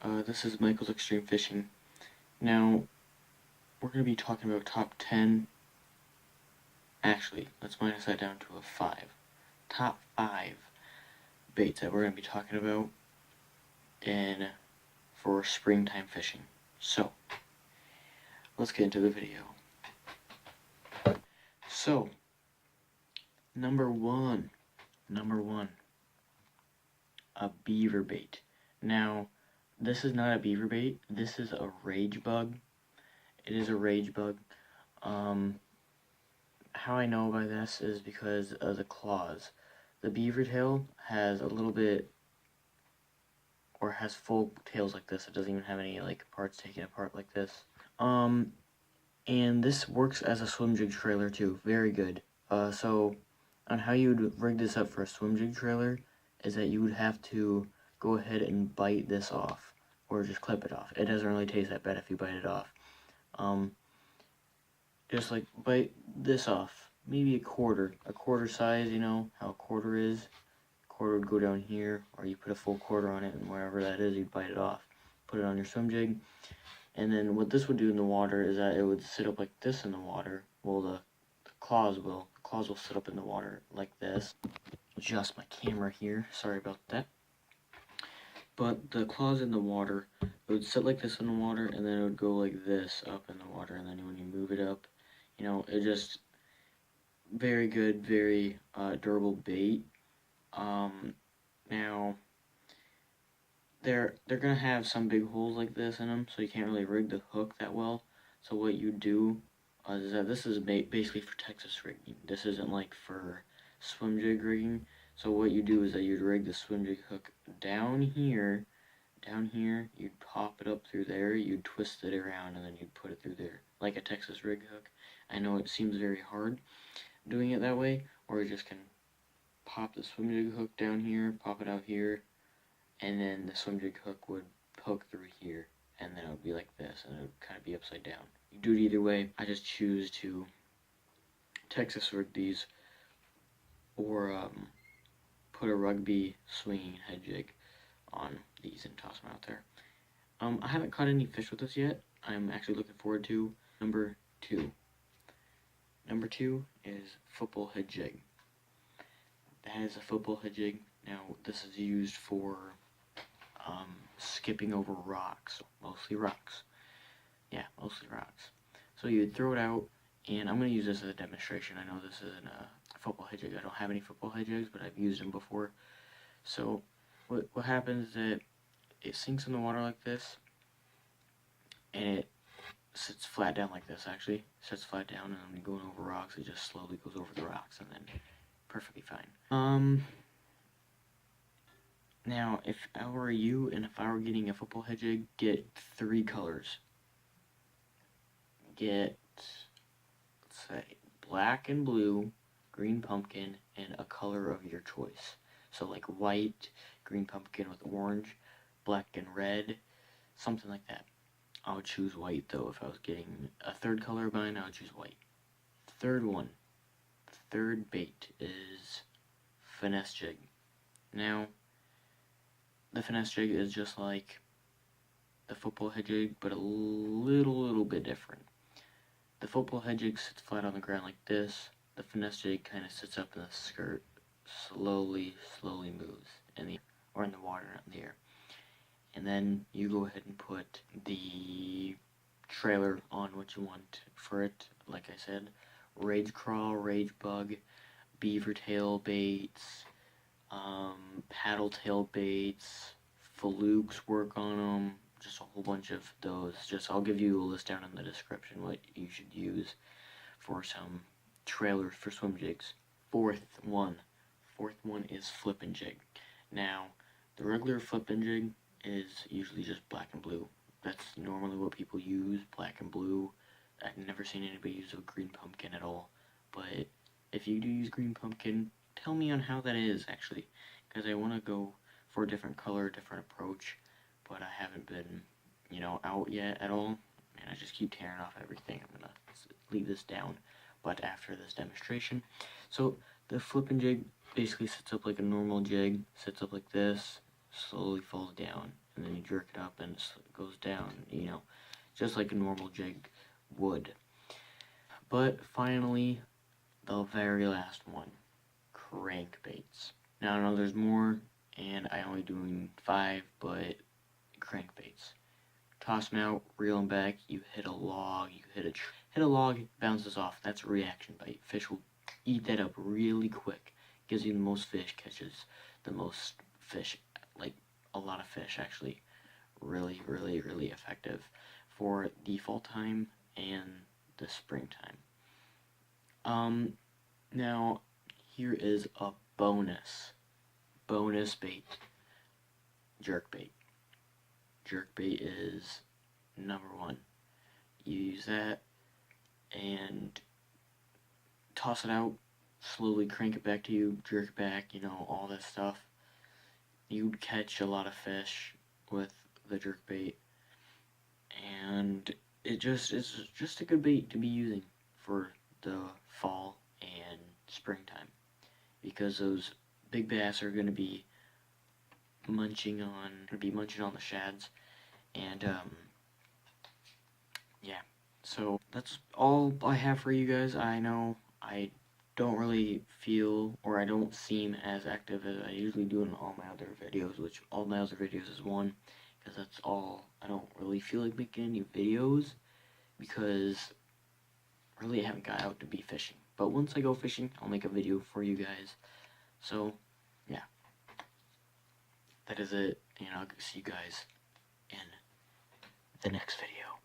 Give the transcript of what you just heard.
This is Michael's Extreme Fishing. Now, we're going to be talking about top 10. Actually, let's minus that down to a 5. Top 5 baits that we're going to be talking about for springtime fishing. So, let's get into the video. So, number one, a beaver bait. Now, this is not a beaver bait. This is a rage bug. It is a rage bug. How I know by this is because of the claws. The beaver tail has a little bit, or has full tails like this. It doesn't even have any like parts taken apart like this. And this works as a swim jig trailer too. Very good. So on how you would rig this up for a swim jig trailer is that you would have to go ahead and bite this off, or just clip it off. It doesn't really taste that bad if you bite it off. Just like bite this off, maybe a quarter size, you know how a quarter is. Quarter would go down here, or you put a full quarter on it, and wherever that is, you'd bite it off. Put it on your swim jig, and then what this would do in the water is that it would sit up like this in the water. Well, the claws will sit up in the water like this. Adjust my camera here, sorry about that. But the claws in the water, it would sit like this in the water, and then it would go like this up in the water, and then when you move it up, you know, it just very good, very durable bait. Now they're gonna have some big holes like this in them, so you can't really rig the hook that well. So what you do is that this is basically for Texas rigging. This isn't like for swim jig rigging. So what you do is that you'd rig the swim jig hook down here, you'd pop it up through there, you'd twist it around, and then you'd put it through there, like a Texas rig hook. I know it seems very hard doing it that way, or you just can pop the swim jig hook down here, pop it out here, and then the swim jig hook would poke through here, and then it would be like this, and it would kind of be upside down. You do it either way. I just choose to Texas rig these, or put a rugby swinging head jig on these and toss them out there. I haven't caught any fish with this yet. I'm actually looking forward to number 2. Number 2 is football head jig. That is a football head jig. Now, this is used for skipping over rocks. Mostly rocks. Yeah, mostly rocks. So you would throw it out, and I'm going to use this as a demonstration. I know this isn't a football head jig. I don't have any football head jigs, but I've used them before. So what happens is that it sinks in the water like this, and it sits flat down like this, actually. Sits flat down, and when you're going over rocks, it just slowly goes over the rocks, and then perfectly fine. Now, if I were you, and if I were getting a football head jig, get 3 colors. Get, let's say, black and blue, green pumpkin, and a color of your choice. So like white, green pumpkin with orange, black and red, something like that. I would choose white though. If I was getting a third color of mine, I would choose white. Third bait is Finess Jig. Now, the Finess Jig is just like the football head jig, but a little bit different. The football head jig sits flat on the ground like this. The Finess Jig kind of sits up in the skirt, slowly moves in the water, not in the air. And then you go ahead and put the trailer on what you want for it. Like I said, rage crawl, rage bug, beaver tail baits, paddle tail baits, flukes work on them, just a whole bunch of those. I'll give you a list down in the description what you should use for some trailers for swim jigs. Fourth one is flippin' jig. Now, the regular flippin' jig is usually just black and blue. That's normally what people use, black and blue. I've never seen anybody use a green pumpkin at all. But if you do use green pumpkin, tell me on how that is, actually. Because I want to go for a different color, different approach. But I haven't been, out yet at all. And I just keep tearing off everything. I'm going to leave this down. But after this demonstration. So, the flippin' jig basically sits up like a normal jig. Sits up like this. Slowly falls down. And then you jerk it up and it goes down, you know, just like a normal jig would. But finally, the very last one, crankbaits. Now I know there's more, and I only doing 5, but crankbaits. Toss them out, reel them back, you hit a log, hit a log, bounces off. That's a reaction bite. Fish will eat that up really quick. Gives you the most fish, catches the most fish, like a lot of fish actually. Really, really, really effective for the fall time and the springtime. Now here is a bonus bait, jerkbait. Jerkbait is #1. You use that and toss it out, slowly crank it back to you, jerk it back, you know, all that stuff. You'd catch a lot of fish with the jerkbait, and it's just a good bait to be using for the fall and springtime, because those big bass are going to be munching on the shads, and yeah. So that's all I have for you guys. I know I don't really feel, or I don't seem as active as I usually do in all my other videos, which all my other videos is one, because that's all. I don't really feel like making any videos, because really I haven't got out to be fishing. But once I go fishing, I'll make a video for you guys. So, yeah. That is it, and I'll see you guys in the next video.